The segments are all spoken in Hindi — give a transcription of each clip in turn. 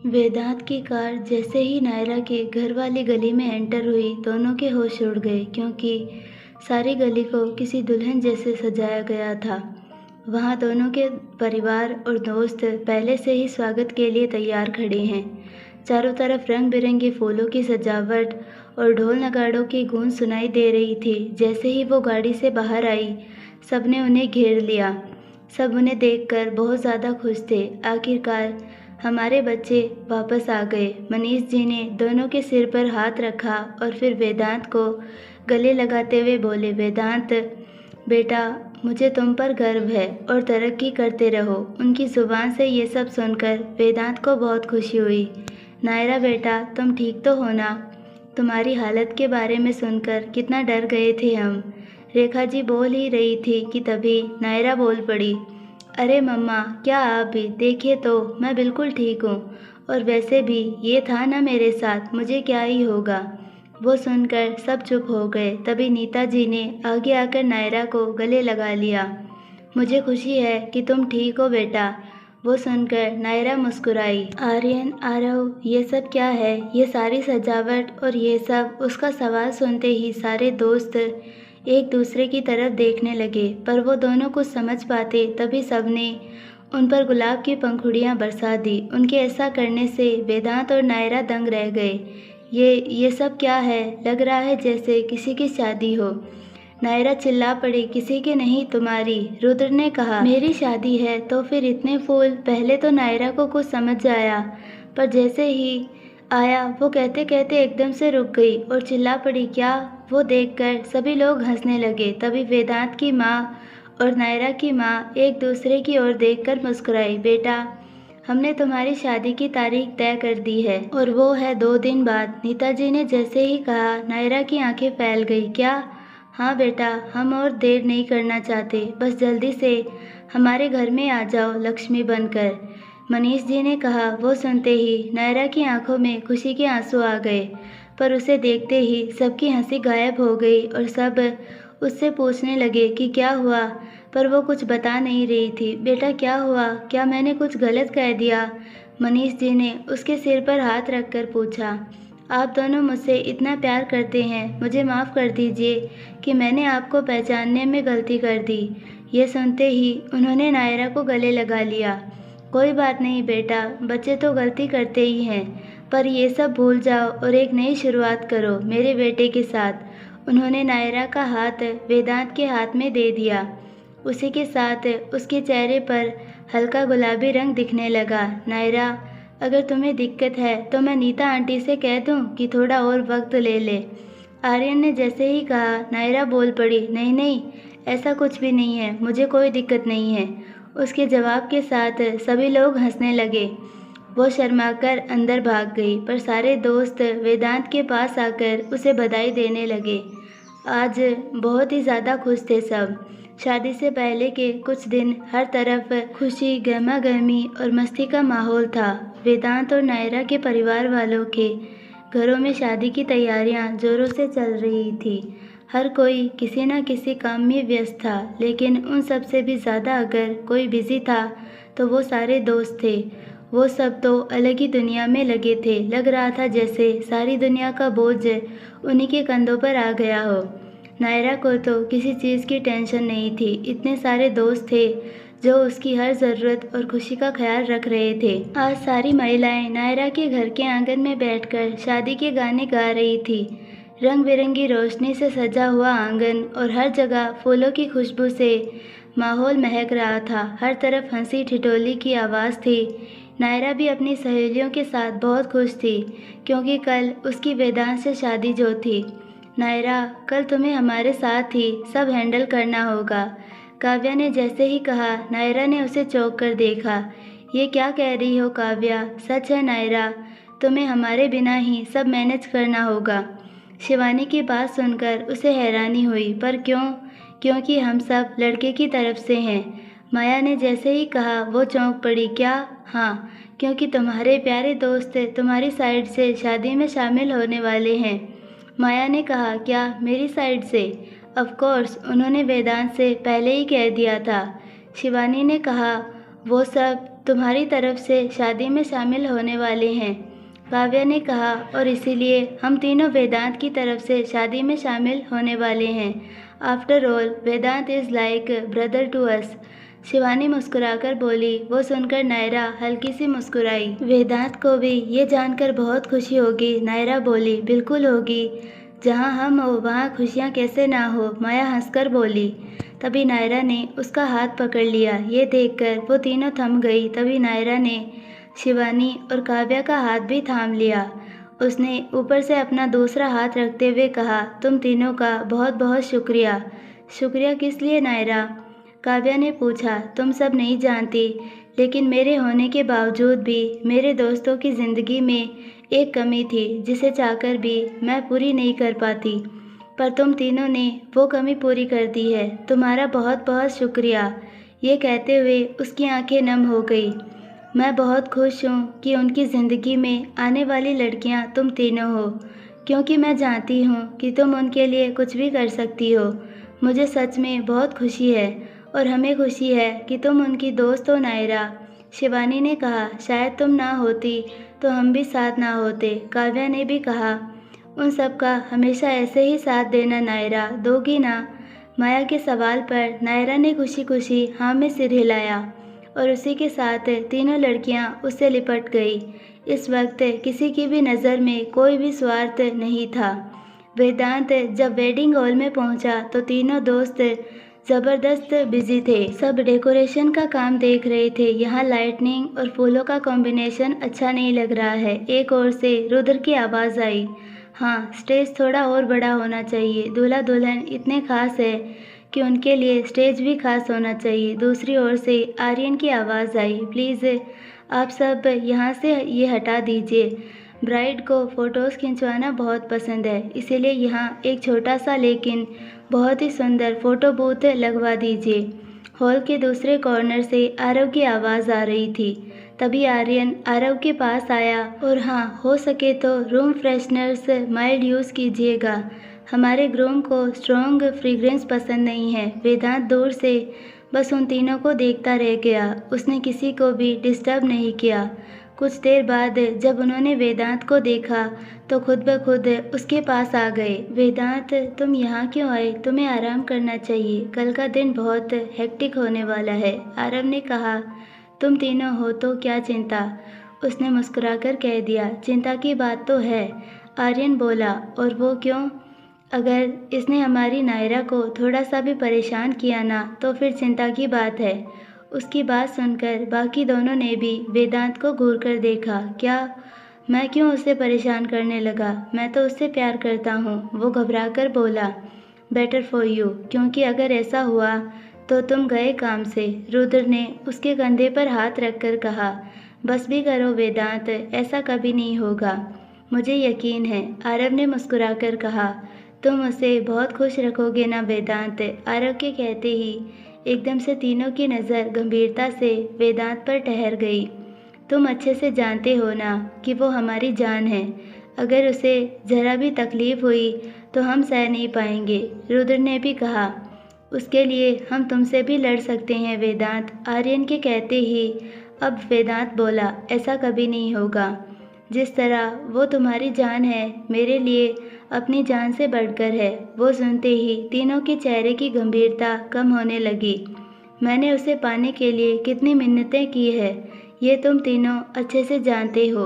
वेदांत की कार जैसे ही नायरा के घर वाली गली में एंटर हुई, दोनों के होश उड़ गए क्योंकि सारी गली को किसी दुल्हन जैसे सजाया गया था। वहाँ दोनों के परिवार और दोस्त पहले से ही स्वागत के लिए तैयार खड़े हैं। चारों तरफ रंग बिरंगे फूलों की सजावट और ढोल नगाड़ों की गूंज सुनाई दे रही थी। जैसे ही वो गाड़ी से बाहर आई, सबने उन्हें घेर लिया। सब उन्हें देखकर बहुत ज़्यादा खुश थे। आखिरकार हमारे बच्चे वापस आ गए। मनीष जी ने दोनों के सिर पर हाथ रखा और फिर वेदांत को गले लगाते हुए बोले, वेदांत बेटा, मुझे तुम पर गर्व है और तरक्की करते रहो। उनकी ज़ुबान से ये सब सुनकर वेदांत को बहुत खुशी हुई। नायरा बेटा, तुम ठीक तो हो ना? तुम्हारी हालत के बारे में सुनकर कितना डर गए थे हम। रेखा जी बोल ही रही थी कि तभी नायरा बोल पड़ी, अरे मम्मा, क्या आप भी देखिए तो मैं बिल्कुल ठीक हूँ, और वैसे भी ये था ना मेरे साथ, मुझे क्या ही होगा। वो सुनकर सब चुप हो गए। तभी नीता जी ने आगे आकर नायरा को गले लगा लिया। मुझे खुशी है कि तुम ठीक हो बेटा। वो सुनकर नायरा मुस्कुराई। आर्यन, आरव, ये सब क्या है? ये सारी सजावट और ये सब। उसका सवाल सुनते ही सारे दोस्त एक दूसरे की तरफ देखने लगे, पर वो दोनों कुछ समझ पाते तभी सबने उन पर गुलाब की पंखुड़ियाँ बरसा दी। उनके ऐसा करने से वेदांत और नायरा दंग रह गए। ये सब क्या है? लग रहा है जैसे किसी की शादी हो। नायरा चिल्ला पड़ी, किसी की नहीं, तुम्हारी। रुद्र ने कहा, मेरी शादी है तो फिर इतने फूल? पहले तो नायरा को कुछ समझ आया, पर जैसे ही आया वो कहते कहते एकदम से रुक गई और चिल्ला पड़ी, क्या? वो देखकर सभी लोग हंसने लगे। तभी वेदांत की माँ और नायरा की माँ एक दूसरे की ओर देखकर मुस्कुराई। बेटा, हमने तुम्हारी शादी की तारीख तय कर दी है और वो है 2 दिन बाद। नीताजी ने जैसे ही कहा, नायरा की आंखें फैल गई। क्या? हाँ बेटा, हम और देर नहीं करना चाहते, बस जल्दी से हमारे घर में आ जाओ लक्ष्मी बनकर, मनीष जी ने कहा। वो सुनते ही नायरा की आंखों में खुशी के आंसू आ गए, पर उसे देखते ही सबकी हंसी गायब हो गई और सब उससे पूछने लगे कि क्या हुआ, पर वो कुछ बता नहीं रही थी। बेटा क्या हुआ? क्या मैंने कुछ गलत कह दिया? मनीष जी ने उसके सिर पर हाथ रखकर पूछा। आप दोनों मुझसे इतना प्यार करते हैं, मुझे माफ़ कर दीजिए कि मैंने आपको पहचानने में गलती कर दी। ये सुनते ही उन्होंने नायरा को गले लगा लिया। कोई बात नहीं बेटा, बच्चे तो गलती करते ही हैं, पर ये सब भूल जाओ और एक नई शुरुआत करो मेरे बेटे के साथ। उन्होंने नायरा का हाथ वेदांत के हाथ में दे दिया। उसी के साथ उसके चेहरे पर हल्का गुलाबी रंग दिखने लगा। नायरा, अगर तुम्हें दिक्कत है तो मैं नीता आंटी से कह दूं कि थोड़ा और वक्त ले ले। आर्यन ने जैसे ही कहा, नायरा बोल पड़ी, नहीं नहीं, ऐसा कुछ भी नहीं है, मुझे कोई दिक्कत नहीं है। उसके जवाब के साथ सभी लोग हंसने लगे। वो शर्माकर अंदर भाग गई, पर सारे दोस्त वेदांत के पास आकर उसे बधाई देने लगे। आज बहुत ही ज़्यादा खुश थे सब। शादी से पहले के कुछ दिन हर तरफ खुशी, गहमा गहमी और मस्ती का माहौल था। वेदांत और नायरा के परिवार वालों के घरों में शादी की तैयारियां जोरों से चल रही थी। हर कोई किसी न किसी काम में व्यस्त था, लेकिन उन सब से भी ज़्यादा अगर कोई बिजी था तो वो सारे दोस्त थे। वो सब तो अलग ही दुनिया में लगे थे। लग रहा था जैसे सारी दुनिया का बोझ उन्हीं के कंधों पर आ गया हो। नायरा को तो किसी चीज़ की टेंशन नहीं थी। इतने सारे दोस्त थे जो उसकी हर ज़रूरत और खुशी का ख्याल रख रहे थे। आज सारी महिलाएं नायरा के घर के आंगन में बैठकर शादी के गाने गा रही थी। रंग बिरंगी रोशनी से सजा हुआ आंगन और हर जगह फूलों की खुशबू से माहौल महक रहा था। हर तरफ हंसी ठिठोली की आवाज़ थी। नायरा भी अपनी सहेलियों के साथ बहुत खुश थी, क्योंकि कल उसकी वेदांत से शादी जो थी। नायरा, कल तुम्हें हमारे साथ ही सब हैंडल करना होगा, काव्या ने जैसे ही कहा, नायरा ने उसे चौंक कर देखा। ये क्या कह रही हो काव्या? सच है नायरा, तुम्हें हमारे बिना ही सब मैनेज करना होगा। शिवानी की बात सुनकर उसे हैरानी हुई, पर क्यों? क्योंकि हम सब लड़के की तरफ से हैं। माया ने जैसे ही कहा वो चौंक पड़ी। क्या? हाँ, क्योंकि तुम्हारे प्यारे दोस्त तुम्हारी साइड से शादी में शामिल होने वाले हैं। माया ने कहा, क्या मेरी साइड से? ऑफ कोर्स, उन्होंने वेदांत से पहले ही कह दिया था। शिवानी ने कहा, वो सब तुम्हारी तरफ से शादी में शामिल होने वाले हैं, काव्या ने कहा, और इसीलिए हम तीनों वेदांत की तरफ से शादी में शामिल होने वाले हैं। After all Vedant is like brother to us. Shivani मुस्कुराकर बोली। वो सुनकर नायरा हल्की सी मुस्कुराई। वेदांत को भी ये जानकर बहुत खुशी होगी, नायरा बोली। बिल्कुल होगी, जहाँ हम हो वहाँ खुशियाँ कैसे ना हो, माया हंसकर बोली। तभी नायरा ने उसका हाथ पकड़ लिया। ये देखकर वो तीनों थम गई। तभी नायरा ने शिवानी और काव्या का हाथ भी थाम लिया। उसने ऊपर से अपना दूसरा हाथ रखते हुए कहा, तुम तीनों का बहुत बहुत शुक्रिया। शुक्रिया किस लिए नायरा? काव्या ने पूछा। तुम सब नहीं जानती, लेकिन मेरे होने के बावजूद भी मेरे दोस्तों की ज़िंदगी में एक कमी थी जिसे चाहकर भी मैं पूरी नहीं कर पाती, पर तुम तीनों ने वो कमी पूरी कर दी है। तुम्हारा बहुत बहुत शुक्रिया। ये कहते हुए उसकी आंखें नम हो गई। मैं बहुत खुश हूँ कि उनकी ज़िंदगी में आने वाली लड़कियाँ तुम तीनों हो, क्योंकि मैं जानती हूँ कि तुम उनके लिए कुछ भी कर सकती हो। मुझे सच में बहुत खुशी है, और हमें खुशी है कि तुम उनकी दोस्त हो नायरा। शिवानी ने कहा, शायद तुम ना होती तो हम भी साथ ना होते। काव्या ने भी कहा, उन सब का हमेशा ऐसे ही साथ देना नायरा, दोगी ना? माया के सवाल पर नायरा ने खुशी खुशी हाँ में सिर हिलाया, और उसी के साथ तीनों लड़कियां उससे लिपट गई। इस वक्त किसी की भी नज़र में कोई भी स्वार्थ नहीं था। वेदांत जब वेडिंग हॉल में पहुंचा तो तीनों दोस्त ज़बरदस्त बिजी थे। सब डेकोरेशन का काम देख रहे थे। यहाँ लाइटनिंग और फूलों का कॉम्बिनेशन अच्छा नहीं लग रहा है। एक ओर से रुद्र की आवाज़ आई, हाँ, स्टेज थोड़ा और बड़ा होना चाहिए। दूल्हा दुल्हन इतने खास है कि उनके लिए स्टेज भी खास होना चाहिए। दूसरी ओर से आर्यन की आवाज़ आई, प्लीज़ आप सब यहाँ से ये हटा दीजिए। ब्राइड को फ़ोटोज़ खिंचवाना बहुत पसंद है, इसीलिए यहाँ एक छोटा सा लेकिन बहुत ही सुंदर फ़ोटो बूथ लगवा दीजिए। हॉल के दूसरे कॉर्नर से आरव की आवाज़ आ रही थी। तभी आर्यन आरव के पास आया, और हाँ, हो सके तो रूम फ्रेशनर्स माइल्ड यूज़ कीजिएगा। हमारे ग्रूम को स्ट्रॉन्ग फ्रेग्रेंस पसंद नहीं है। वेदांत दूर से बस उन तीनों को देखता रह गया। उसने किसी को भी डिस्टर्ब नहीं किया। कुछ देर बाद जब उन्होंने वेदांत को देखा तो खुद ब खुद उसके पास आ गए। वेदांत, तुम यहाँ क्यों आए? तुम्हें आराम करना चाहिए, कल का दिन बहुत हेक्टिक होने वाला है, आरव ने कहा। तुम तीनों हो तो क्या चिंता? उसने मुस्कुराकर कह दिया। चिंता की बात तो है, आर्यन बोला। और वो क्यों? अगर इसने हमारी नायरा को थोड़ा सा भी परेशान किया ना, तो फिर चिंता की बात है। उसकी बात सुनकर बाकी दोनों ने भी वेदांत को घूर कर देखा। क्या? मैं क्यों उसे परेशान करने लगा? मैं तो उससे प्यार करता हूँ, वो घबराकर बोला। बेटर फॉर यू, क्योंकि अगर ऐसा हुआ तो तुम गए काम से। रुद्र ने उसके कंधे पर हाथ रखकर कहा। बस भी करो वेदांत, ऐसा कभी नहीं होगा, मुझे यकीन है, आरव ने मुस्कुराकर कहा। तुम उसे बहुत खुश रखोगे ना वेदांत? आरव के कहते ही एकदम से तीनों की नज़र गंभीरता से वेदांत पर ठहर गई। तुम अच्छे से जानते हो ना कि वो हमारी जान है। अगर उसे ज़रा भी तकलीफ़ हुई तो हम सह नहीं पाएंगे, रुद्र ने भी कहा। उसके लिए हम तुमसे भी लड़ सकते हैं वेदांत, आर्यन के कहते ही अब वेदांत बोला, ऐसा कभी नहीं होगा। जिस तरह वो तुम्हारी जान है, मेरे लिए अपनी जान से बढ़कर है। वो सुनते ही तीनों के चेहरे की गंभीरता कम होने लगी। मैंने उसे पाने के लिए कितनी मिन्नतें की है, ये तुम तीनों अच्छे से जानते हो।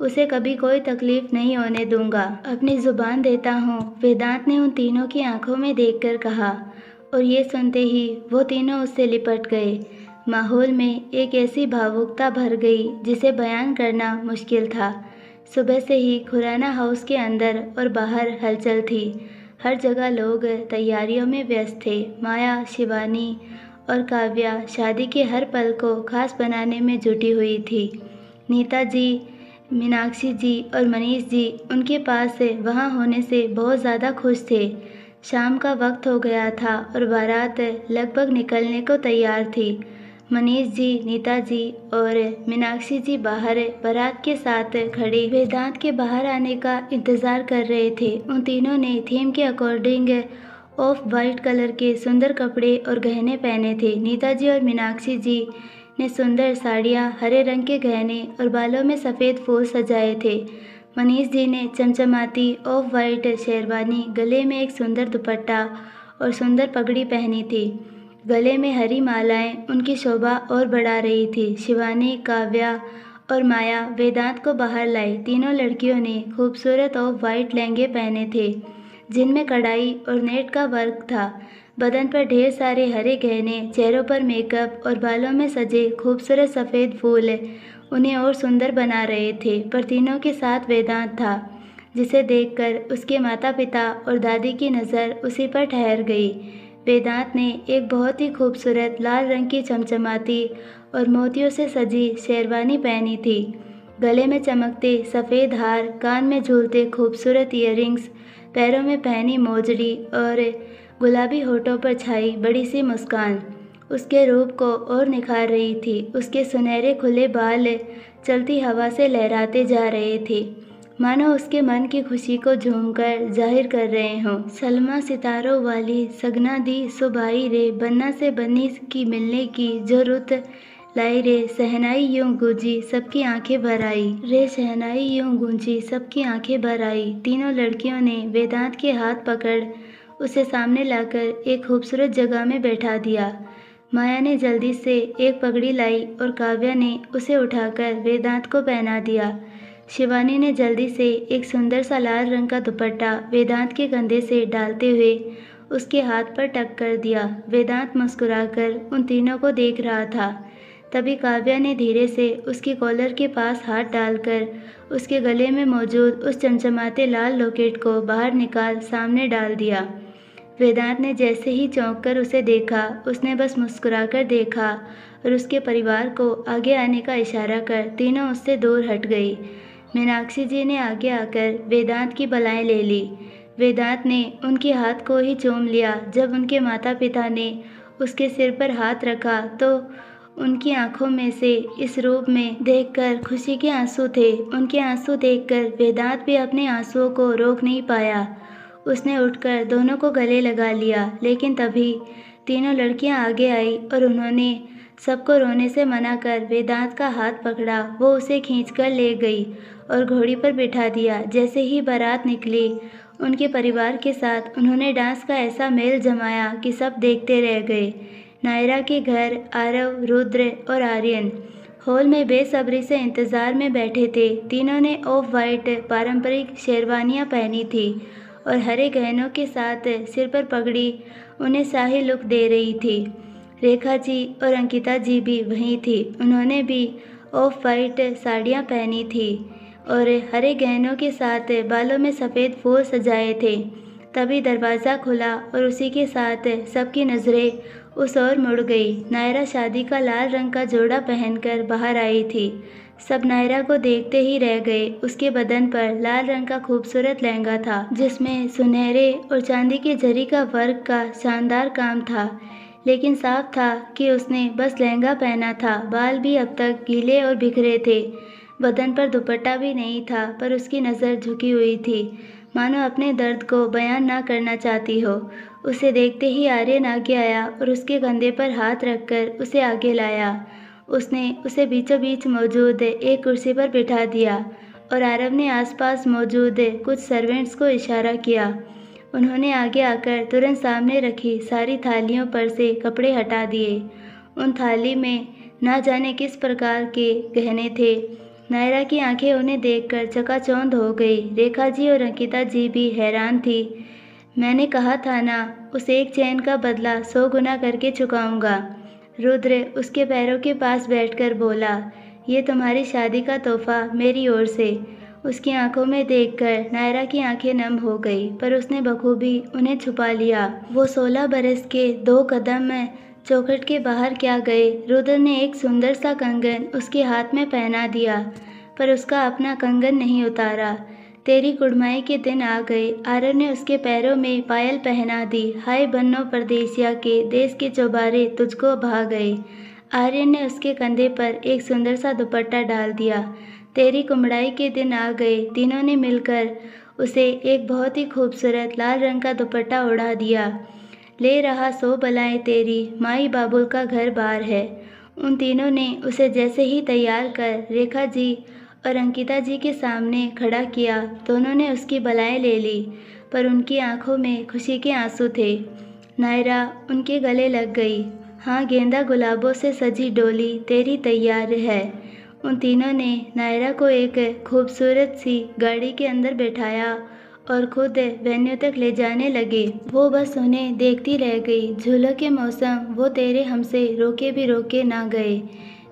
उसे कभी कोई तकलीफ नहीं होने दूंगा, अपनी जुबान देता हूँ, वेदांत ने उन तीनों की आंखों में देखकर कहा। और ये सुनते ही वो तीनों उससे लिपट गए। माहौल में एक ऐसी भावुकता भर गई जिसे बयान करना मुश्किल था। सुबह से ही खुराना हाउस के अंदर और बाहर हलचल थी। हर जगह लोग तैयारियों में व्यस्त थे। माया, शिवानी और काव्या शादी के हर पल को खास बनाने में जुटी हुई थी। नीता जी, मीनाक्षी जी और मनीष जी उनके पास से वहाँ होने से बहुत ज़्यादा खुश थे। शाम का वक्त हो गया था और बारात लगभग निकलने को तैयार थी। मनीष जी, नीता जी और मीनाक्षी जी बाहर बारात के साथ खड़े वेदांत के बाहर आने का इंतज़ार कर रहे थे। उन तीनों ने थीम के अकॉर्डिंग ऑफ वाइट कलर के सुंदर कपड़े और गहने पहने थे। नीता जी और मीनाक्षी जी ने सुंदर साड़ियाँ, हरे रंग के गहने और बालों में सफ़ेद फूल सजाए थे। मनीष जी ने चमचमाती ऑफ वाइट शेरवानी, गले में एक सुंदर दुपट्टा और सुंदर पगड़ी पहनी थी। गले में हरी मालाएं उनकी शोभा और बढ़ा रही थी। शिवानी, काव्या और माया वेदांत को बाहर लाई। तीनों लड़कियों ने खूबसूरत ऑफ वाइट लहंगे पहने थे जिनमें कढ़ाई और नेट का वर्क था। बदन पर ढेर सारे हरे गहने, चेहरों पर मेकअप और बालों में सजे खूबसूरत सफ़ेद फूल उन्हें और सुंदर बना रहे थे। पर तीनों के साथ वेदांत था, जिसे देखकर उसके माता पिता और दादी की नज़र उसी पर ठहर गई। वेदांत ने एक बहुत ही खूबसूरत लाल रंग की चमचमाती और मोतियों से सजी शेरवानी पहनी थी। गले में चमकते सफ़ेद हार, कान में झूलते खूबसूरत ईयरिंग्स, पैरों में पहनी मोजड़ी और गुलाबी होठों पर छाई बड़ी सी मुस्कान उसके रूप को और निखार रही थी। उसके सुनहरे खुले बाल चलती हवा से लहराते जा रहे थे, मानो उसके मन की खुशी को झूमकर जाहिर कर रहे हों। सलमा सितारों वाली सगना दी सुबाई रे, बन्ना से बन्नी की मिलने की जो रुत लाई रे, शहनाई यूं गूंजी सबकी आंखें भर आई रे, शहनाई यूं गूंजी सबकी आंखें भर आई। तीनों लड़कियों ने वेदांत के हाथ पकड़ उसे सामने लाकर एक खूबसूरत जगह में बैठा दिया। माया ने जल्दी से एक पगड़ी लाई और काव्या ने उसे उठाकर वेदांत को पहना दिया। शिवानी ने जल्दी से एक सुंदर सा लाल रंग का दुपट्टा वेदांत के कंधे से डालते हुए उसके हाथ पर टक कर दिया। वेदांत मुस्कुराकर उन तीनों को देख रहा था। तभी काव्या ने धीरे से उसकी कॉलर के पास हाथ डालकर उसके गले में मौजूद उस चमचमाते लाल लॉकेट को बाहर निकाल सामने डाल दिया। वेदांत ने जैसे ही चौंक कर उसे देखा, उसने बस मुस्कुराकर देखा और उसके परिवार को आगे आने का इशारा कर तीनों उससे दूर हट गई। मीनाक्षी जी ने आगे आकर वेदांत की बलाएं ले ली। वेदांत ने उनके हाथ को ही चूम लिया। जब उनके माता पिता ने उसके सिर पर हाथ रखा तो उनकी आंखों में से इस रूप में देखकर खुशी के आंसू थे। उनके आंसू देखकर वेदांत भी अपने आंसुओं को रोक नहीं पाया। उसने उठकर दोनों को गले लगा लिया, लेकिन तभी तीनों लड़कियां आगे आई और उन्होंने सबको रोने से मना कर वेदांत का हाथ पकड़ा। वो उसे खींचकर ले गई और घोड़ी पर बिठा दिया। जैसे ही बारात निकली, उनके परिवार के साथ उन्होंने डांस का ऐसा मेल जमाया कि सब देखते रह गए। नायरा के घर आरव, रुद्र और आर्यन हॉल में बेसब्री से इंतज़ार में बैठे थे। तीनों ने ऑफ वाइट पारंपरिक शेरवानियाँ पहनी थी और हरे गहनों के साथ सिर पर पगड़ी उन्हें शाही लुक दे रही थी। रेखा जी और अंकिता जी भी वहीं थी। उन्होंने भी ऑफ वाइट साड़ियाँ पहनी थी और हरे गहनों के साथ बालों में सफ़ेद फूल सजाए थे। तभी दरवाज़ा खुला और उसी के साथ सबकी नज़रें उस ओर मुड़ गई। नायरा शादी का लाल रंग का जोड़ा पहनकर बाहर आई थी। सब नायरा को देखते ही रह गए। उसके बदन पर लाल रंग का खूबसूरत लहंगा था, जिसमें सुनहरे और चांदी के जरी का वर्क का शानदार काम था, लेकिन साफ था कि उसने बस लहंगा पहना था। बाल भी अब तक गीले और बिखरे थे। बदन पर दुपट्टा भी नहीं था, पर उसकी नज़र झुकी हुई थी, मानो अपने दर्द को बयान ना करना चाहती हो। उसे देखते ही आर्यन आगे आया और उसके कंधे पर हाथ रखकर उसे आगे लाया। उसने उसे बीचों बीच मौजूद एक कुर्सी पर बिठा दिया और आरव ने आसपास मौजूद कुछ सर्वेंट्स को इशारा किया। उन्होंने आगे आकर तुरंत सामने रखी सारी थालियों पर से कपड़े हटा दिए। उन थाली में ना जाने किस प्रकार के गहने थे। नायरा की आंखें उन्हें देखकर चकाचौंध हो गई। रेखा जी और अंकिता जी भी हैरान थी। मैंने कहा था ना, उस एक चैन का बदला 100 गुना करके चुकाऊंगा। रुद्र उसके पैरों के पास बैठकर बोला, ये तुम्हारी शादी का तोहफा मेरी ओर से। उसकी आंखों में देखकर नायरा की आंखें नम हो गई, पर उसने बखूबी उन्हें छुपा लिया। वो 16 बरस के 2 कदम चौखट के बाहर क्या गए। रुद्र ने एक सुंदर सा कंगन उसके हाथ में पहना दिया, पर उसका अपना कंगन नहीं उतारा। तेरी कुड़माई के दिन आ गए। आरव ने उसके पैरों में पायल पहना दी। हाय बन्नो परदेसिया के, देश के चौबारे तुझको भा गए। आर्यन ने उसके कंधे पर एक सुंदर सा दुपट्टा डाल दिया। तेरी कुमड़ाई के दिन आ गए। तीनों ने मिलकर उसे एक बहुत ही खूबसूरत लाल रंग का दुपट्टा ओढ़ा दिया। ले रहा 100 बलाएं तेरी, माई बाबुल का घर बार है। उन तीनों ने उसे जैसे ही तैयार कर रेखा जी और अंकिता जी के सामने खड़ा किया, दोनों ने उसकी बलाएं ले ली, पर उनकी आंखों में खुशी के आंसू थे। नायरा उनके गले लग गई। हाँ, गेंदा गुलाबों से सजी डोली तेरी तैयार है। उन तीनों ने नायरा को एक खूबसूरत सी गाड़ी के अंदर बैठाया और खुद वेन्यू तक ले जाने लगे। वो बस उन्हें देखती रह गई। झूलों के मौसम वो तेरे हमसे रोके भी रोके ना गए।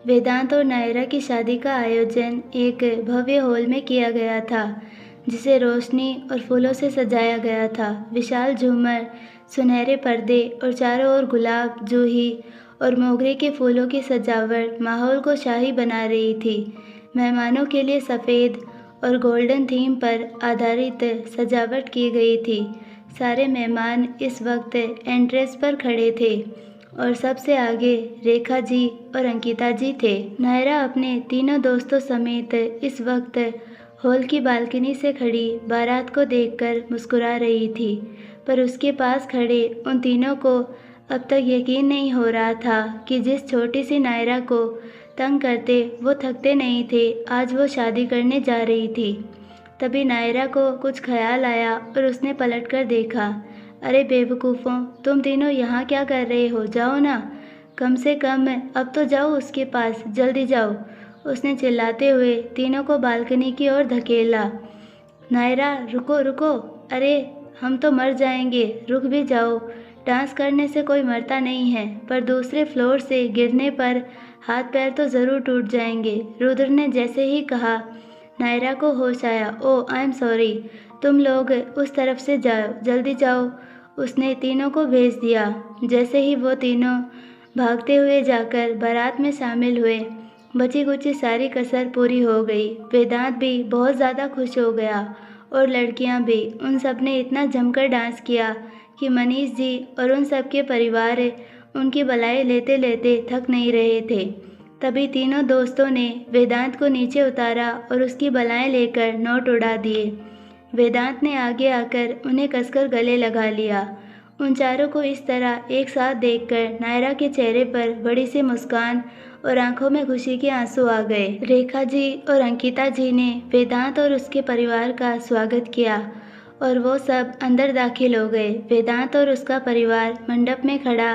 वेदांत और नायरा की शादी का आयोजन एक भव्य हॉल में किया गया था, जिसे रोशनी और फूलों से सजाया गया था। विशाल झूमर, सुनहरे पर्दे और चारों ओर गुलाब, जूही और मोगरे के फूलों की सजावट माहौल को शाही बना रही थी। मेहमानों के लिए सफ़ेद और गोल्डन थीम पर आधारित सजावट की गई थी। सारे मेहमान इस वक्त एंट्रेंस पर खड़े थे और सबसे आगे रेखा जी और अंकिता जी थे। नायरा अपने तीनों दोस्तों समेत इस वक्त हॉल की बालकनी से खड़ी बारात को देखकर मुस्कुरा रही थी, पर उसके पास खड़े उन तीनों को अब तक यकीन नहीं हो रहा था कि जिस छोटी सी नायरा को तंग करते वो थकते नहीं थे, आज वो शादी करने जा रही थी। तभी नायरा को कुछ ख्याल आया और उसने पलटकर देखा। अरे बेवकूफ़ों, तुम तीनों यहाँ क्या कर रहे हो? जाओ ना, कम से कम अब तो जाओ उसके पास, जल्दी जाओ, उसने चिल्लाते हुए तीनों को बालकनी की ओर धकेला। नायरा, रुको रुको, अरे हम तो मर जाएंगे, रुक भी जाओ। डांस करने से कोई मरता नहीं है, पर दूसरे फ्लोर से गिरने पर हाथ पैर तो ज़रूर टूट जाएंगे। रुद्र ने जैसे ही कहा, नायरा को होश आया। ओह, आई एम सॉरी, तुम लोग उस तरफ से जाओ, जल्दी जाओ, उसने तीनों को भेज दिया। जैसे ही वो तीनों भागते हुए जाकर बारात में शामिल हुए, बची कुची सारी कसर पूरी हो गई। वेदांत भी बहुत ज़्यादा खुश हो गया और लड़कियां भी। उन सब ने इतना जमकर डांस किया कि मनीष जी और उन सब के परिवार उनकी बधाई लेते लेते थक नहीं रहे थे। तभी तीनों दोस्तों ने वेदांत को नीचे उतारा और उसकी बलाएं लेकर नोट उड़ा दिए। वेदांत ने आगे आकर उन्हें कसकर गले लगा लिया। उन चारों को इस तरह एक साथ देखकर नायरा के चेहरे पर बड़ी सी मुस्कान और आंखों में खुशी के आंसू आ गए। रेखा जी और अंकिता जी ने वेदांत और उसके परिवार का स्वागत किया और वो सब अंदर दाखिल हो गए। वेदांत और उसका परिवार मंडप में खड़ा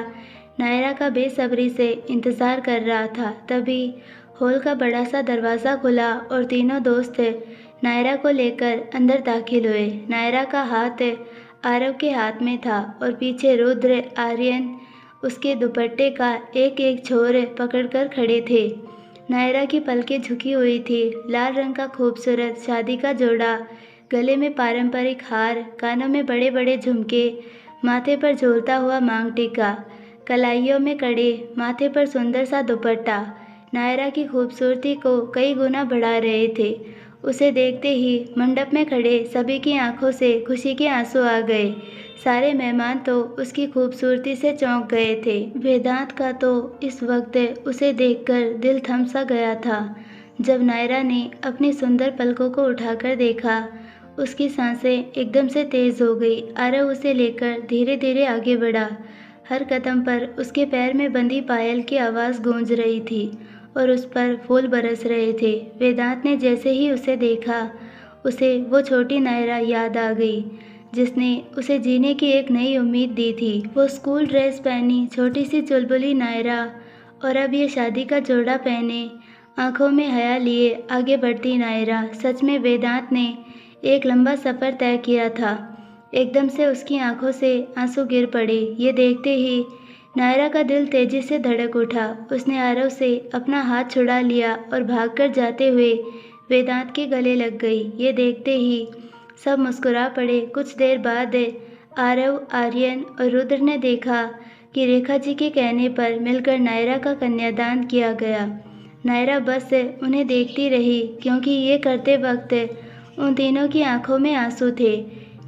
नायरा का बेसब्री से इंतज़ार कर रहा था। तभी हॉल का बड़ा सा दरवाज़ा खुला और तीनों दोस्त नायरा को लेकर अंदर दाखिल हुए। नायरा का हाथ आरव के हाथ में था और पीछे रुद्र, आर्यन उसके दुपट्टे का एक एक छोर पकड़कर खड़े थे। नायरा की पलकें झुकी हुई थी। लाल रंग का खूबसूरत शादी का जोड़ा, गले में पारंपरिक हार, कानों में बड़े बड़े झुमके, माथे पर झूलता हुआ मांग टीका, कलाइयों में कड़े, माथे पर सुंदर सा दुपट्टा नायरा की खूबसूरती को कई गुना बढ़ा रहे थे। उसे देखते ही मंडप में खड़े सभी की आंखों से खुशी के आंसू आ गए। सारे मेहमान तो उसकी खूबसूरती से चौंक गए थे। वेदांत का तो इस वक्त उसे देखकर दिल थम सा गया था। जब नायरा ने अपनी सुंदर पलकों को उठाकर देखा, उसकी सांसें एकदम से तेज हो गई। आरव उसे लेकर धीरे धीरे आगे बढ़ा। हर कदम पर उसके पैर में बंधी पायल की आवाज़ गूंज रही थी और उस पर फूल बरस रहे थे। वेदांत ने जैसे ही उसे देखा, उसे वो छोटी नायरा याद आ गई जिसने उसे जीने की एक नई उम्मीद दी थी। वो स्कूल ड्रेस पहनी छोटी सी चुलबुली नायरा और अब ये शादी का जोड़ा पहने आंखों में हया लिए आगे बढ़ती नायरा। सच में वेदांत ने एक लंबा सफ़र तय किया था। एकदम से उसकी आंखों से आंसू गिर पड़े। ये देखते ही नायरा का दिल तेजी से धड़क उठा। उसने आरव से अपना हाथ छुड़ा लिया और भागकर जाते हुए वेदांत के गले लग गई। ये देखते ही सब मुस्कुरा पड़े। कुछ देर बाद आरव, आर्यन और रुद्र ने देखा कि रेखा जी के कहने पर मिलकर नायरा का कन्यादान किया गया। नायरा बस उन्हें देखती रही, क्योंकि ये करते वक्त उन तीनों की आंखों में आंसू थे।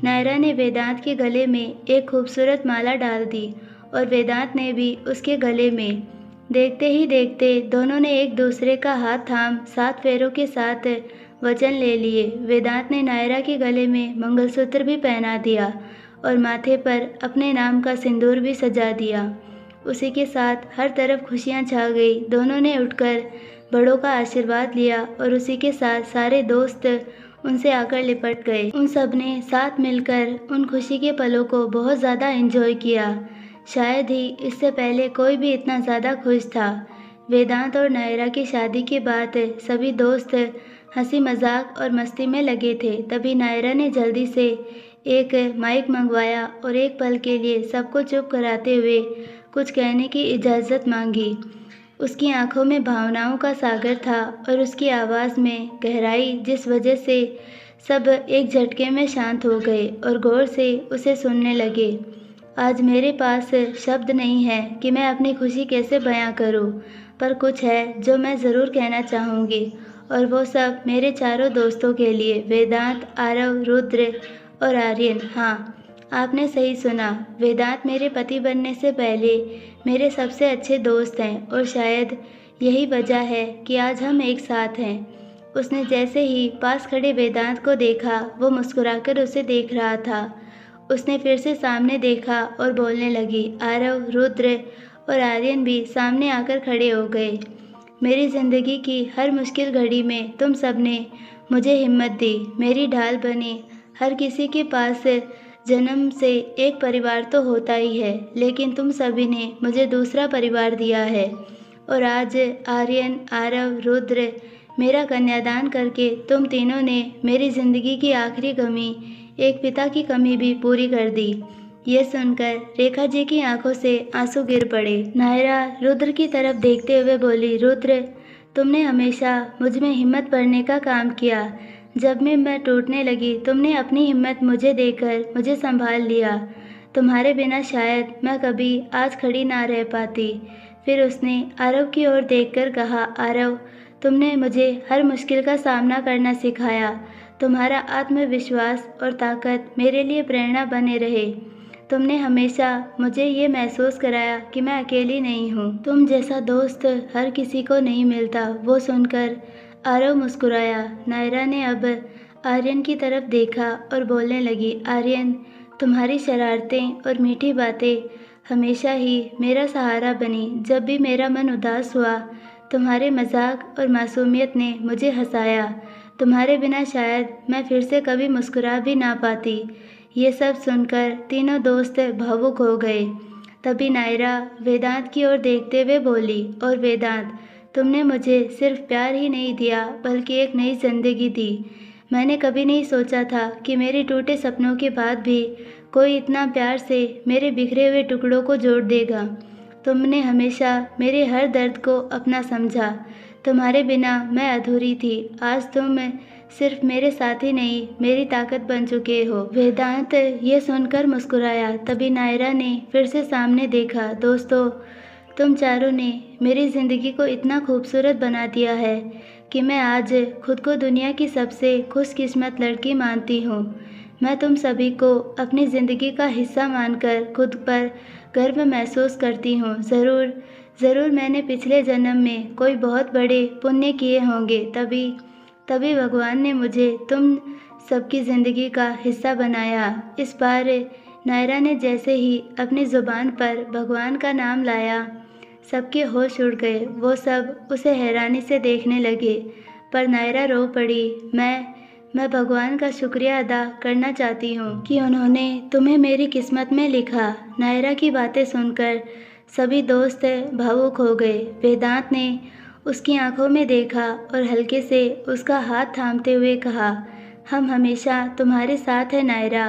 नायरा ने वेदांत के गले में एक खूबसूरत माला डाल दी और वेदांत ने भी उसके गले में। देखते ही देखते दोनों ने एक दूसरे का हाथ थाम 7 फेरों के साथ वचन ले लिए। वेदांत ने नायरा के गले में मंगलसूत्र भी पहना दिया और माथे पर अपने नाम का सिंदूर भी सजा दिया। उसी के साथ हर तरफ खुशियाँ छा गई। दोनों ने उठकर बड़ों का आशीर्वाद लिया और उसी के साथ सारे दोस्त उनसे आकर लिपट गए। उन सब ने साथ मिलकर उन खुशी के पलों को बहुत ज़्यादा एंजॉय किया। शायद ही इससे पहले कोई भी इतना ज़्यादा खुश था। वेदांत और नायरा की शादी के बाद सभी दोस्त हंसी मजाक और मस्ती में लगे थे। तभी नायरा ने जल्दी से एक माइक मंगवाया और एक पल के लिए सबको चुप कराते हुए कुछ कहने की इजाज़त मांगी। उसकी आंखों में भावनाओं का सागर था और उसकी आवाज़ में गहराई, जिस वजह से सब एक झटके में शांत हो गए और गौर से उसे सुनने लगे। आज मेरे पास शब्द नहीं है कि मैं अपनी खुशी कैसे बयां करूं, पर कुछ है जो मैं ज़रूर कहना चाहूँगी, और वो सब मेरे चारों दोस्तों के लिए, वेदांत, आरव, रुद्र और आर्यन। हाँ, आपने सही सुना। वेदांत मेरे पति बनने से पहले मेरे सबसे अच्छे दोस्त हैं और शायद यही वजह है कि आज हम एक साथ हैं। उसने जैसे ही पास खड़े वेदांत को देखा, वो मुस्कुराकर उसे देख रहा था। उसने फिर से सामने देखा और बोलने लगी। आरव, रुद्र और आर्यन भी सामने आकर खड़े हो गए। मेरी ज़िंदगी की हर मुश्किल घड़ी में तुम सबने मुझे हिम्मत दी, मेरी ढाल बनी। हर किसी के पास जन्म से एक परिवार तो होता ही है, लेकिन तुम सभी ने मुझे दूसरा परिवार दिया है। और आज आर्यन, आरव, रुद्र, मेरा कन्यादान करके तुम तीनों ने मेरी ज़िंदगी की आखिरी कमी, एक पिता की कमी भी पूरी कर दी। ये सुनकर रेखा जी की आंखों से आंसू गिर पड़े। नायरा रुद्र की तरफ देखते हुए बोली, रुद्र, तुमने हमेशा मुझ में हिम्मत भरने का काम किया। जब मैं टूटने लगी, तुमने अपनी हिम्मत मुझे देकर मुझे संभाल लिया। तुम्हारे बिना शायद मैं कभी आज खड़ी ना रह पाती। फिर उसने आरव की ओर देखकर कहा, आरव, तुमने मुझे हर मुश्किल का सामना करना सिखाया। तुम्हारा आत्मविश्वास और ताकत मेरे लिए प्रेरणा बने रहे। तुमने हमेशा मुझे ये महसूस कराया कि मैं अकेली नहीं हूँ। तुम जैसा दोस्त हर किसी को नहीं मिलता। वो सुनकर आरव मुस्कुराया। नायरा ने अब आर्यन की तरफ देखा और बोलने लगी, आर्यन, तुम्हारी शरारतें और मीठी बातें हमेशा ही मेरा सहारा बनी। जब भी मेरा मन उदास हुआ, तुम्हारे मजाक और मासूमियत ने मुझे हंसाया। तुम्हारे बिना शायद मैं फिर से कभी मुस्कुरा भी ना पाती। ये सब सुनकर तीनों दोस्त भावुक हो गए। तभी नायरा वेदांत की ओर देखते हुए बोली, और वेदांत, तुमने मुझे सिर्फ प्यार ही नहीं दिया, बल्कि एक नई जिंदगी दी। मैंने कभी नहीं सोचा था कि मेरे टूटे सपनों के बाद भी कोई इतना प्यार से मेरे बिखरे हुए टुकड़ों को जोड़ देगा। तुमने हमेशा मेरे हर दर्द को अपना समझा। तुम्हारे बिना मैं अधूरी थी। आज तुम सिर्फ मेरे साथी नहीं, मेरी ताकत बन चुके हो। वेदांत ये सुनकर मुस्कुराया। तभी नायरा ने फिर से सामने देखा। दोस्तों, तुम चारों ने मेरी ज़िंदगी को इतना खूबसूरत बना दिया है कि मैं आज खुद को दुनिया की सबसे खुशकिस्मत लड़की मानती हूँ। मैं तुम सभी को अपनी ज़िंदगी का हिस्सा मानकर खुद पर गर्व महसूस करती हूँ। ज़रूर मैंने पिछले जन्म में कोई बहुत बड़े पुण्य किए होंगे, तभी भगवान ने मुझे तुम सबकी ज़िंदगी का हिस्सा बनाया। इस बार नायरा ने जैसे ही अपनी ज़ुबान पर भगवान का नाम लाया, सबके होश उड़ गए। वो सब उसे हैरानी से देखने लगे, पर नायरा रो पड़ी। मैं भगवान का शुक्रिया अदा करना चाहती हूँ कि उन्होंने तुम्हें मेरी किस्मत में लिखा। नायरा की बातें सुनकर सभी दोस्त भावुक हो गए। वेदांत ने उसकी आंखों में देखा और हल्के से उसका हाथ थामते हुए कहा, हम हमेशा तुम्हारे साथ हैं नायरा,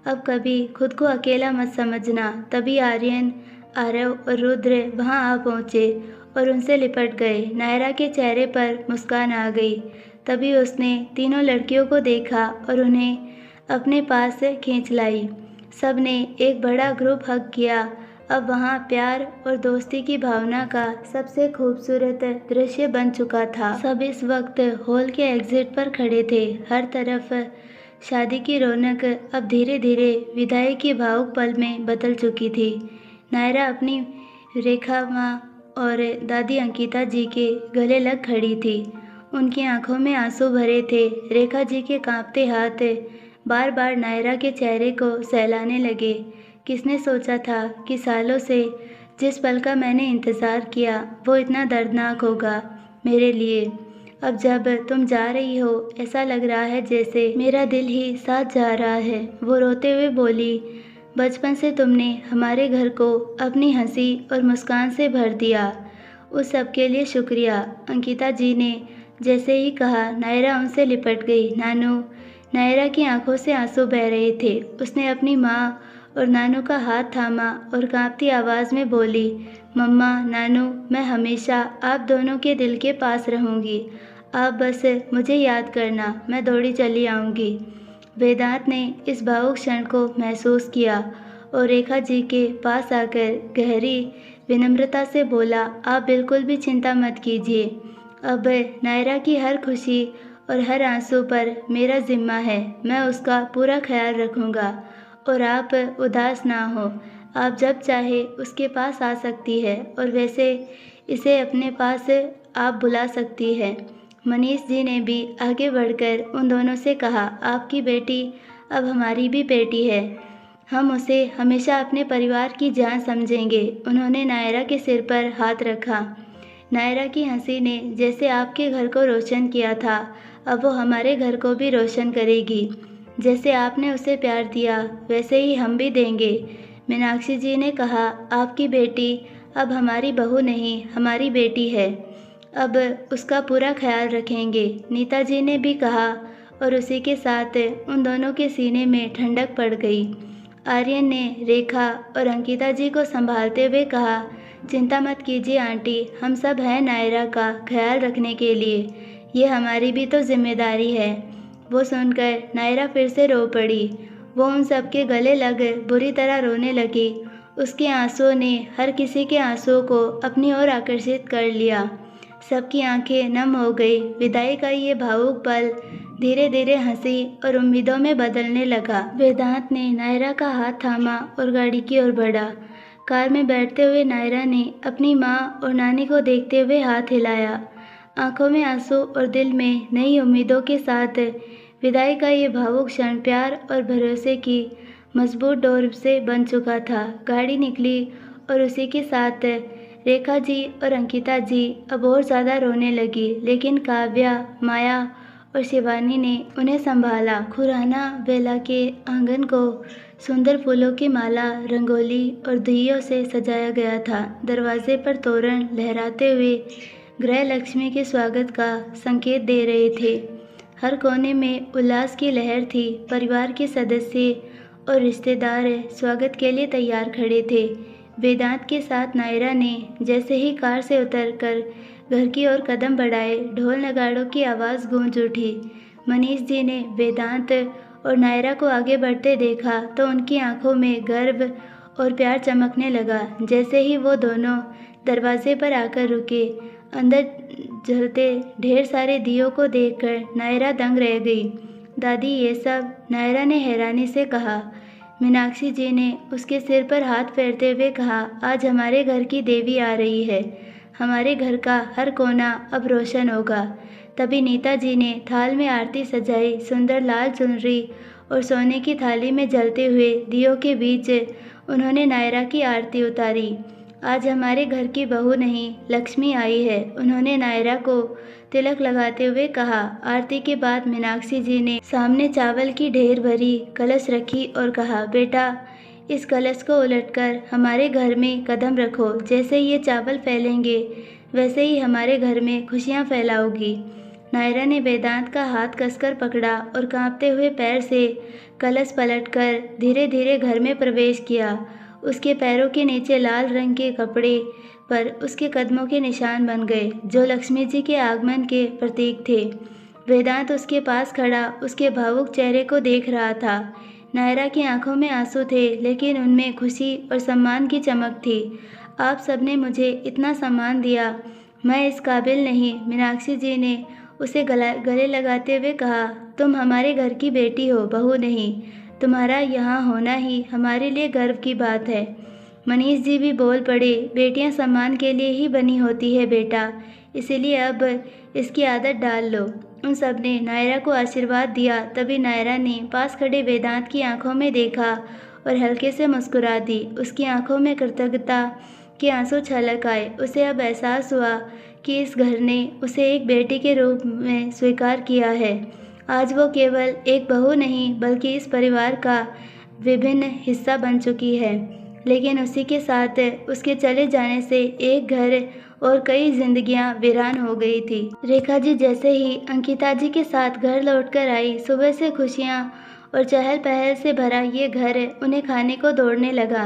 अब कभी खुद को अकेला मत समझना। तभी आर्यन, आरव और रुद्र वहां आ पहुंचे और उनसे लिपट गए। नायरा के चेहरे पर मुस्कान आ गई। तभी उसने तीनों लड़कियों को देखा और उन्हें अपने पास से खींच लाई। सब ने एक बड़ा ग्रुप हग किया। अब वहां प्यार और दोस्ती की भावना का सबसे खूबसूरत दृश्य बन चुका था। सब इस वक्त हॉल के एग्जिट पर खड़े थे। हर तरफ शादी की रौनक अब धीरे धीरे विदाई के भावुक पल में बदल चुकी थी। नायरा अपनी रेखा माँ और दादी अंकिता जी के गले लग खड़ी थी। उनकी आंखों में आंसू भरे थे। रेखा जी के कांपते हाथ बार बार नायरा के चेहरे को सहलाने लगे। किसने सोचा था कि सालों से जिस पल का मैंने इंतज़ार किया वो इतना दर्दनाक होगा मेरे लिए। अब जब तुम जा रही हो ऐसा लग रहा है जैसे मेरा दिल ही साथ जा रहा है। वो रोते हुए बोली, बचपन से तुमने हमारे घर को अपनी हंसी और मुस्कान से भर दिया। उस सब के लिए शुक्रिया। अंकिता जी ने जैसे ही कहा, नायरा उनसे लिपट गई। नानू। नायरा की आंखों से आंसू बह रहे थे। उसने अपनी माँ और नानू का हाथ थामा और कांपती आवाज़ में बोली, मम्मा, नानू, मैं हमेशा आप दोनों के दिल के पास रहूँगी। आप बस मुझे याद करना, मैं दौड़ी चली आऊँगी। वेदांत ने इस भावुक क्षण को महसूस किया और रेखा जी के पास आकर गहरी विनम्रता से बोला, आप बिल्कुल भी चिंता मत कीजिए। अब नायरा की हर खुशी और हर आंसू पर मेरा जिम्मा है। मैं उसका पूरा ख्याल रखूँगा और आप उदास ना हो। आप जब चाहे उसके पास आ सकती है और वैसे इसे अपने पास आप बुला सकती है। मनीष जी ने भी आगे बढ़कर उन दोनों से कहा, आपकी बेटी अब हमारी भी बेटी है। हम उसे हमेशा अपने परिवार की जान समझेंगे। उन्होंने नायरा के सिर पर हाथ रखा। नायरा की हंसी ने जैसे आपके घर को रोशन किया था, अब वो हमारे घर को भी रोशन करेगी। जैसे आपने उसे प्यार दिया वैसे ही हम भी देंगे। मीनाक्षी जी ने कहा, आपकी बेटी अब हमारी बहू नहीं, हमारी बेटी है। अब उसका पूरा ख्याल रखेंगे। नीता जी ने भी कहा और उसी के साथ उन दोनों के सीने में ठंडक पड़ गई। आर्यन ने रेखा और अंकिता जी को संभालते हुए कहा, चिंता मत कीजिए आंटी, हम सब हैं नायरा का ख्याल रखने के लिए। ये हमारी भी तो जिम्मेदारी है। वो सुनकर नायरा फिर से रो पड़ी। वो उन सबके गले लग बुरी तरह रोने लगी। उसके आंसुओं ने हर किसी के आंसुओं को अपनी ओर आकर्षित कर लिया। सबकी आंखें नम हो गई। विदाई का ये भावुक पल धीरे धीरे हंसी और उम्मीदों में बदलने लगा। वेदांत ने नायरा का हाथ थामा और गाड़ी की ओर बढ़ा। कार में बैठते हुए नायरा ने अपनी माँ और नानी को देखते हुए हाथ हिलाया। आंखों में आंसू और दिल में नई उम्मीदों के साथ विदाई का ये भावुक क्षण प्यार और भरोसे की मजबूत डोर से बन चुका था। गाड़ी निकली और उसी के साथ रेखा जी और अंकिता जी अब और ज़्यादा रोने लगी, लेकिन काव्या, माया और शिवानी ने उन्हें संभाला। खुराना बेला के आंगन को सुंदर फूलों की माला, रंगोली और दियों से सजाया गया था। दरवाजे पर तोरण लहराते हुए गृह लक्ष्मी के स्वागत का संकेत दे रहे थे। हर कोने में उल्लास की लहर थी। परिवार के सदस्य और रिश्तेदार स्वागत के लिए तैयार खड़े थे। वेदांत के साथ नायरा ने जैसे ही कार से उतरकर घर की ओर कदम बढ़ाए, ढोल नगाड़ों की आवाज़ गूंज उठी। मनीष जी ने वेदांत और नायरा को आगे बढ़ते देखा तो उनकी आंखों में गर्व और प्यार चमकने लगा। जैसे ही वो दोनों दरवाजे पर आकर रुके, अंदर जलते ढेर सारे दियों को देखकर नायरा दंग रह गई। दादी, ये सब? नायरा ने हैरानी से कहा। मीनाक्षी जी ने उसके सिर पर हाथ फेरते हुए कहा, आज हमारे घर की देवी आ रही है। हमारे घर का हर कोना अब रोशन होगा। तभी नीता जी ने थाल में आरती सजाई। सुंदर लाल चुनरी और सोने की थाली में जलते हुए दियों के बीच उन्होंने नायरा की आरती उतारी। आज हमारे घर की बहू नहीं, लक्ष्मी आई है, उन्होंने नायरा को तिलक लगाते हुए कहा। आरती के बाद मीनाक्षी जी ने सामने चावल की ढेर भरी कलश रखी और कहा, बेटा, इस कलश को उलटकर हमारे घर में कदम रखो। जैसे ये चावल फैलेंगे वैसे ही हमारे घर में खुशियाँ फैलाओगी। नायरा ने वेदांत का हाथ कसकर पकड़ा और कांपते हुए पैर से कलश पलटकर धीरे धीरे घर में प्रवेश किया। उसके पैरों के नीचे लाल रंग के कपड़े पर उसके कदमों के निशान बन गए, जो लक्ष्मी जी के आगमन के प्रतीक थे। वेदांत उसके पास खड़ा उसके भावुक चेहरे को देख रहा था। नायरा की आंखों में आंसू थे, लेकिन उनमें खुशी और सम्मान की चमक थी। आप सबने मुझे इतना सम्मान दिया, मैं इस काबिल नहीं। मीनाक्षी जी ने उसे गले लगाते हुए कहा, तुम हमारे घर की बेटी हो, बहू नहीं। तुम्हारा यहाँ होना ही हमारे लिए गर्व की बात है। मनीष जी भी बोल पड़े, बेटियाँ सम्मान के लिए ही बनी होती है बेटा, इसीलिए अब इसकी आदत डाल लो। उन सब ने नायरा को आशीर्वाद दिया। तभी नायरा ने पास खड़े वेदांत की आंखों में देखा और हल्के से मुस्कुरा दी। उसकी आंखों में कृतज्ञता के आंसू छलक आए। उसे अब एहसास हुआ कि इस घर ने उसे एक बेटी के रूप में स्वीकार किया है। आज वो केवल एक बहू नहीं बल्कि इस परिवार का विभिन्न हिस्सा बन चुकी है। लेकिन उसी के साथ उसके चले जाने से एक घर और कई जिंदगियां वीरान हो गई थी। रेखा जी जैसे ही अंकिता जी के साथ घर लौटकर आई, सुबह से खुशियां और चहल पहल से भरा ये घर उन्हें खाने को दौड़ने लगा।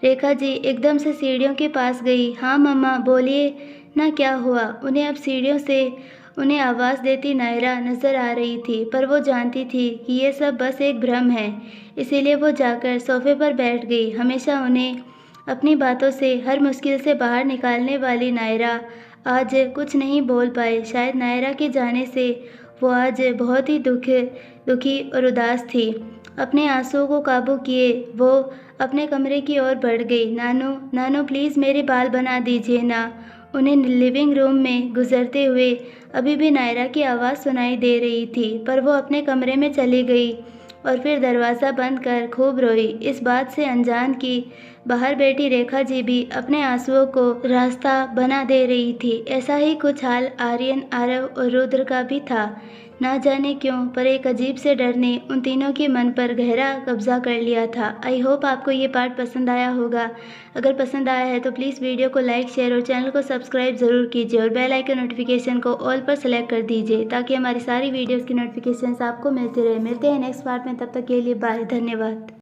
रेखा जी एकदम से सीढ़ियों के पास गई। हाँ मम्मा, बोलिए ना, क्या हुआ? उन्हें अब सीढ़ियों से उन्हें आवाज़ देती नायरा नजर आ रही थी, पर वो जानती थी कि ये सब बस एक भ्रम है। इसीलिए वो जाकर सोफे पर बैठ गई। हमेशा उन्हें अपनी बातों से हर मुश्किल से बाहर निकालने वाली नायरा आज कुछ नहीं बोल पाई। शायद नायरा के जाने से वो आज बहुत ही दुखी और उदास थी। अपने आंसुओं को काबू किए वो अपने कमरे की ओर बढ़ गई। नानू, नानू प्लीज़ मेरे बाल बना दीजिए ना। उन्हें लिविंग रूम में गुजरते हुए अभी भी नायरा की आवाज़ सुनाई दे रही थी, पर वो अपने कमरे में चली गई और फिर दरवाज़ा बंद कर खूब रोई। इस बात से अनजान कि बाहर बैठी रेखा जी भी अपने आंसुओं को रास्ता बना दे रही थी। ऐसा ही कुछ हाल आर्यन, आरव और रुद्र का भी था। ना जाने क्यों, पर एक अजीब से डर ने उन तीनों के मन पर गहरा कब्जा कर लिया था। आई होप आपको ये पार्ट पसंद आया होगा। अगर पसंद आया है तो प्लीज़ वीडियो को लाइक, शेयर और चैनल को सब्सक्राइब ज़रूर कीजिए और बेल आइकन नोटिफिकेशन को ऑल पर सेलेक्ट कर दीजिए ताकि हमारी सारी वीडियोज़ की नोटिफिकेशन आपको मिलती रहे। मिलते हैं नेक्स्ट पार्ट में, तब तक के लिए बाय, धन्यवाद।